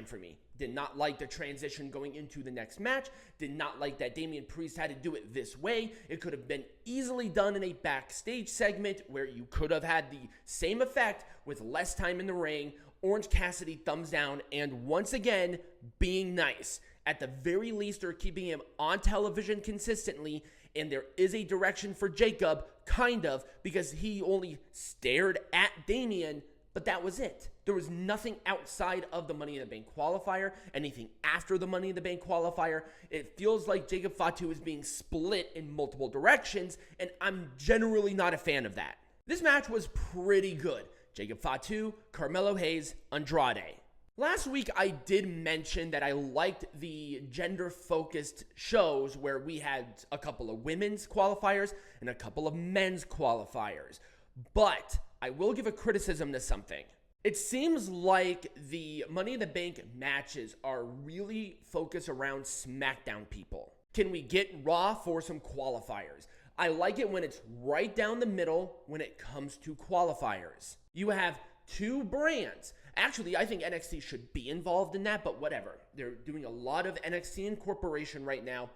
for me. Did not like the transition going into the next match. Did not like that Damian Priest had to do it this way. It could have been easily done in a backstage segment where you could have had the same effect with less time in the ring. Orange Cassidy thumbs down, and once again, being nice. At the very least, they're keeping him on television consistently, and there is a direction for Jacob, kind of, because he only stared at Damian, but that was it. There was nothing outside of the Money in the Bank qualifier, anything after the Money in the Bank qualifier. It feels like Jacob Fatu is being split in multiple directions, and I'm generally not a fan of that. This match was pretty good. Jacob Fatu, Carmelo Hayes, Andrade. Last week, I did mention that I liked the gender-focused shows where we had a couple of women's qualifiers and a couple of men's qualifiers. But I will give a criticism to something. It seems like the Money in the Bank matches are really focused around SmackDown people. Can we get Raw for some qualifiers? I like it when it's right down the middle when it comes to qualifiers. You have two brands. Actually, I think NXT should be involved in that, but whatever. They're doing a lot of NXT incorporation right now,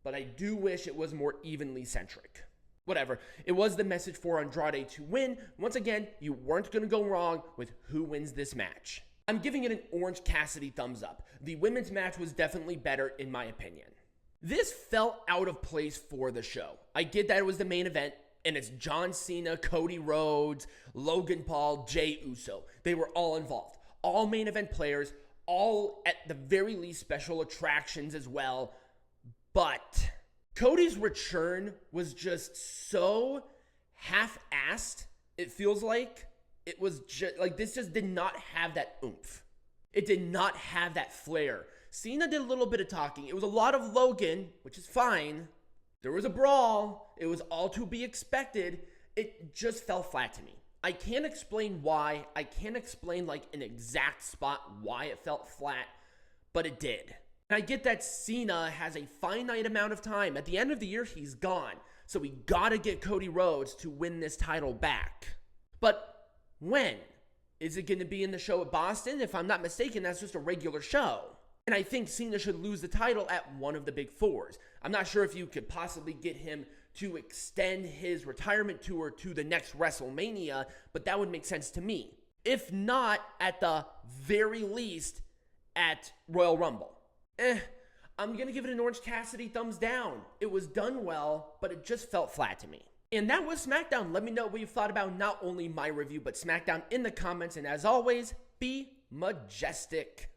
but I do wish it was more evenly centric. Whatever. It was the message for Andrade to win. Once again, you weren't going to go wrong with who wins this match. I'm giving it an Orange Cassidy thumbs up. The women's match was definitely better in my opinion. This felt out of place for the show. I get that it was the main event, and it's John Cena, Cody Rhodes, Logan Paul, Jey Uso. They were all involved. All main event players, all at the very least special attractions as well. But Cody's return was just so half-assed, it feels like. It was just, like, this just did not have that oomph. It did not have that flair. Cena did a little bit of talking. It was a lot of Logan, which is fine. There was a brawl. It was all to be expected. It just fell flat to me. I can't explain why. I can't explain, like, an exact spot why it felt flat, but it did. And I get that Cena has a finite amount of time. At the end of the year, he's gone. So we gotta get Cody Rhodes to win this title back. But when? Is it gonna be in the show at Boston? If I'm not mistaken, that's just a regular show. And I think Cena should lose the title at one of the big fours. I'm not sure if you could possibly get him to extend his retirement tour to the next WrestleMania, but that would make sense to me. If not, at the very least, at Royal Rumble. I'm going to give it an Orange Cassidy thumbs down. It was done well, but it just felt flat to me. And that was SmackDown. Let me know what you thought about not only my review, but SmackDown in the comments. And as always, be majestic.